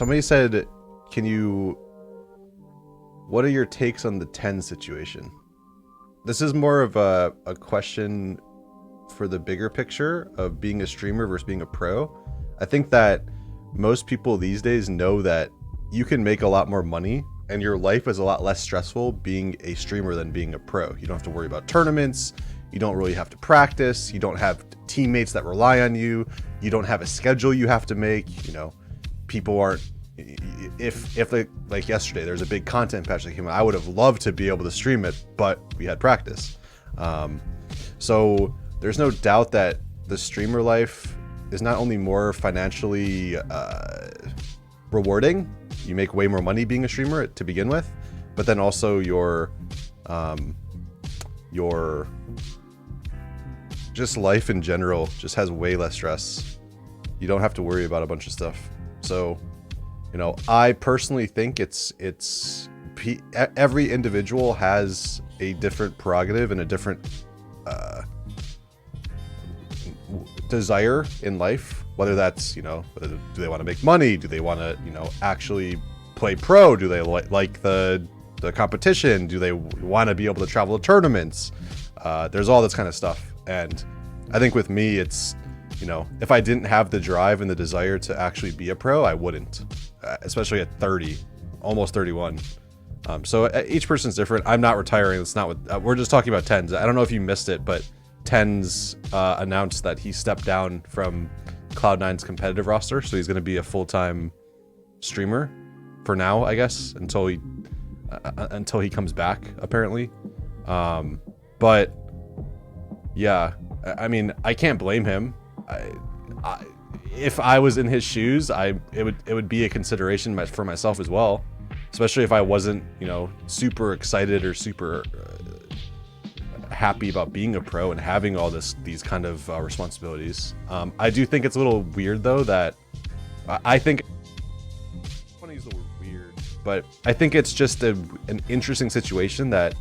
somebody said, what are your takes on the Tenz situation? This is more of a question for the bigger picture of being a streamer versus being a pro. I think that most people these days know that you can make a lot more money and your life is a lot less stressful being a streamer than being a pro. You don't have to worry about tournaments. You don't really have to practice. You don't have teammates that rely on you. You don't have a schedule you have to make. You know, people aren't, if like yesterday, there's a big content patch that came out. I would have loved to be able to stream it, but we had practice. So there's no doubt that the streamer life is not only more financially rewarding, you make way more money being a streamer to begin with, but then also your just life in general just has way less stress. You don't have to worry about a bunch of stuff. So, you know, I personally think every individual has a different prerogative and a different desire in life, whether that's, you know, do they want to make money? Do they want to, you know, actually play pro? Do they like the competition? Do they want to be able to travel to tournaments? There's all this kind of stuff. And I think with me, it's, you know, if I didn't have the drive and the desire to actually be a pro, I wouldn't, especially at 30, almost 31. So each person's different. I'm not retiring. It's not what we're just talking about. Tenz. I don't know if you missed it, but Tenz announced that he stepped down from Cloud9's competitive roster. So he's going to be a full-time streamer for now, I guess, until he comes back, apparently. But yeah, I mean, I can't blame him. If I was in his shoes, it would be a consideration for myself as well, especially if I wasn't, you know, super excited or super happy about being a pro and having all these kind of responsibilities. I do think it's a little weird though that I think I want to use the word weird, but I think it's just an interesting situation that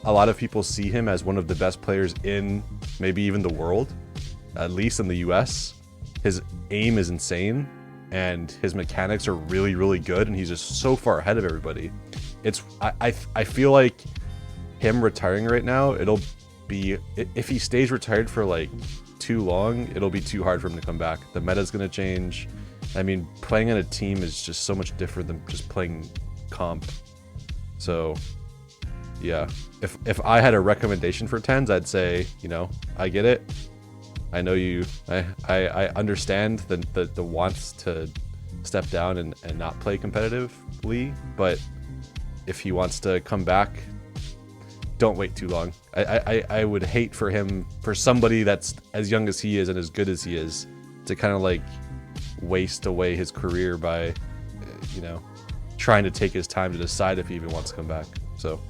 a lot of people see him as one of the best players in maybe even the world, at least in the US. His aim is insane and his mechanics are really, really good, and he's just so far ahead of everybody. I feel like him retiring right now, it'll be, if he stays retired for like too long, it'll be too hard for him to come back. The meta's gonna change. I mean, playing in a team is just so much different than just playing comp. So yeah, if I had a recommendation for Tenz, I'd say, you know, I get it. I know you, I understand the wants to step down and not play competitively, but if he wants to come back, don't wait too long. I would hate for him, for somebody that's as young as he is and as good as he is, to kind of like waste away his career by, you know, trying to take his time to decide if he even wants to come back. So